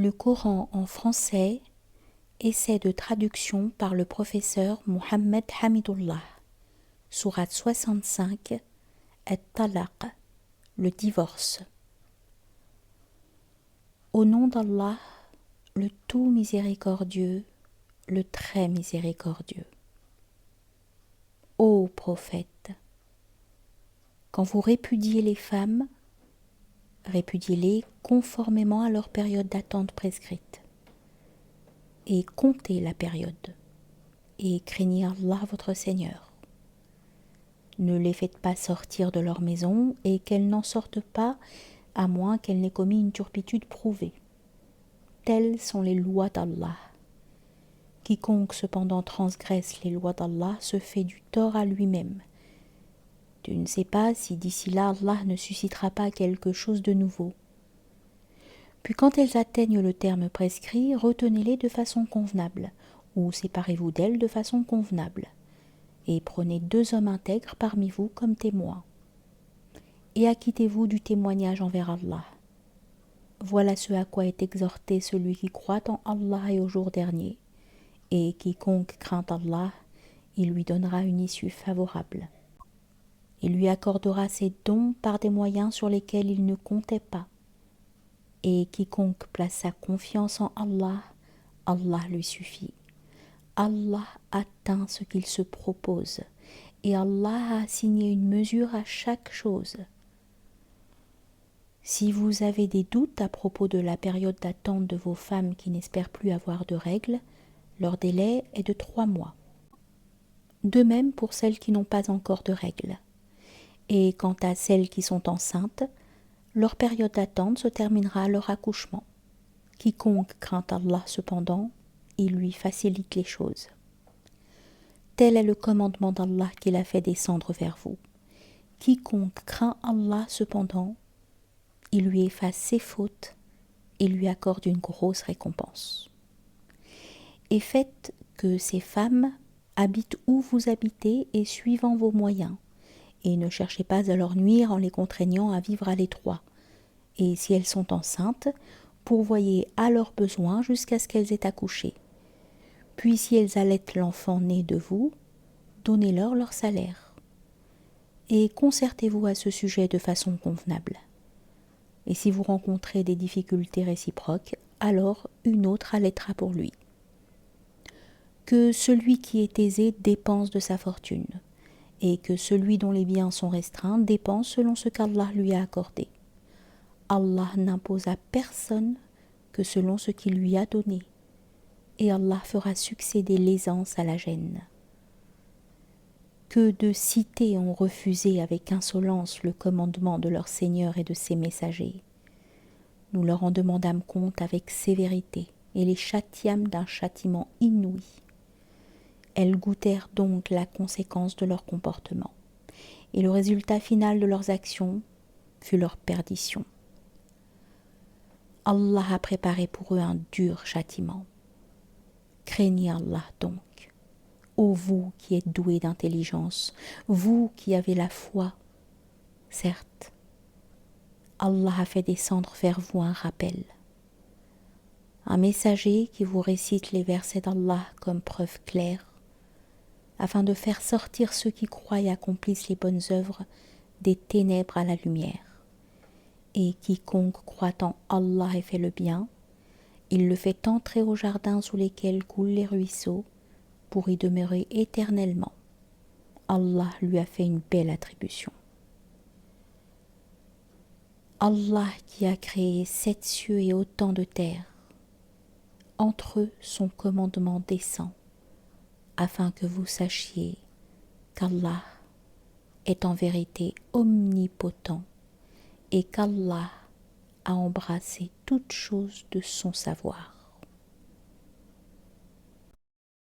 Le Coran en français, essai de traduction par le professeur Mohammed Hamidullah. Sourate 65, At-Talaq, le divorce. Au nom d'Allah, le tout miséricordieux, le très miséricordieux. Ô prophète, quand vous répudiez les femmes, répudiez-les conformément à leur période d'attente prescrite. Et comptez la période, et craignez Allah votre Seigneur. Ne les faites pas sortir de leur maison, et qu'elles n'en sortent pas, à moins qu'elles n'aient commis une turpitude prouvée. Telles sont les lois d'Allah. Quiconque cependant transgresse les lois d'Allah se fait du tort à lui-même. Tu ne sais pas si d'ici là Allah ne suscitera pas quelque chose de nouveau. Puis quand elles atteignent le terme prescrit, retenez-les de façon convenable, ou séparez-vous d'elles de façon convenable, et prenez 2 hommes intègres parmi vous comme témoins. Et acquittez-vous du témoignage envers Allah. Voilà ce à quoi est exhorté celui qui croit en Allah et au jour dernier, et quiconque craint Allah, il lui donnera une issue favorable. Il lui accordera ses dons par des moyens sur lesquels il ne comptait pas. Et quiconque place sa confiance en Allah, Allah lui suffit. Allah atteint ce qu'il se propose, et Allah a assigné une mesure à chaque chose. Si vous avez des doutes à propos de la période d'attente de vos femmes qui n'espèrent plus avoir de règles, leur délai est de 3 mois. De même pour celles qui n'ont pas encore de règles. Et quant à celles qui sont enceintes, leur période d'attente se terminera à leur accouchement. Quiconque craint Allah cependant, il lui facilite les choses. Tel est le commandement d'Allah qu'il a fait descendre vers vous. Quiconque craint Allah cependant, il lui efface ses fautes et lui accorde une grosse récompense. Et faites que ces femmes habitent où vous habitez et suivant vos moyens, et ne cherchez pas à leur nuire en les contraignant à vivre à l'étroit. Et si elles sont enceintes, pourvoyez à leurs besoins jusqu'à ce qu'elles aient accouché. Puis si elles allaitent l'enfant né de vous, donnez-leur leur salaire. Et concertez-vous à ce sujet de façon convenable. Et si vous rencontrez des difficultés réciproques, alors une autre allaitera pour lui. Que celui qui est aisé dépense de sa fortune, et que celui dont les biens sont restreints dépense selon ce qu'Allah lui a accordé. Allah n'impose à personne que selon ce qu'il lui a donné, et Allah fera succéder l'aisance à la gêne. Que de cités ont refusé avec insolence le commandement de leur Seigneur et de ses messagers. Nous leur en demandâmes compte avec sévérité, et les châtiâmes d'un châtiment inouï. Elles goûtèrent donc la conséquence de leur comportement, et le résultat final de leurs actions fut leur perdition. Allah a préparé pour eux un dur châtiment. Craignez Allah donc, ô vous qui êtes doués d'intelligence, vous qui avez la foi. Certes, Allah a fait descendre vers vous un rappel, un messager qui vous récite les versets d'Allah comme preuve claire, afin de faire sortir ceux qui croient et accomplissent les bonnes œuvres des ténèbres à la lumière. Et quiconque croit en Allah et fait le bien, il le fait entrer aux jardins sous lesquels coulent les ruisseaux, pour y demeurer éternellement. Allah lui a fait une belle attribution. Allah qui a créé 7 cieux et autant de terres, entre eux son commandement descend, afin que vous sachiez qu'Allah est en vérité omnipotent et qu'Allah a embrassé toutes choses de son savoir.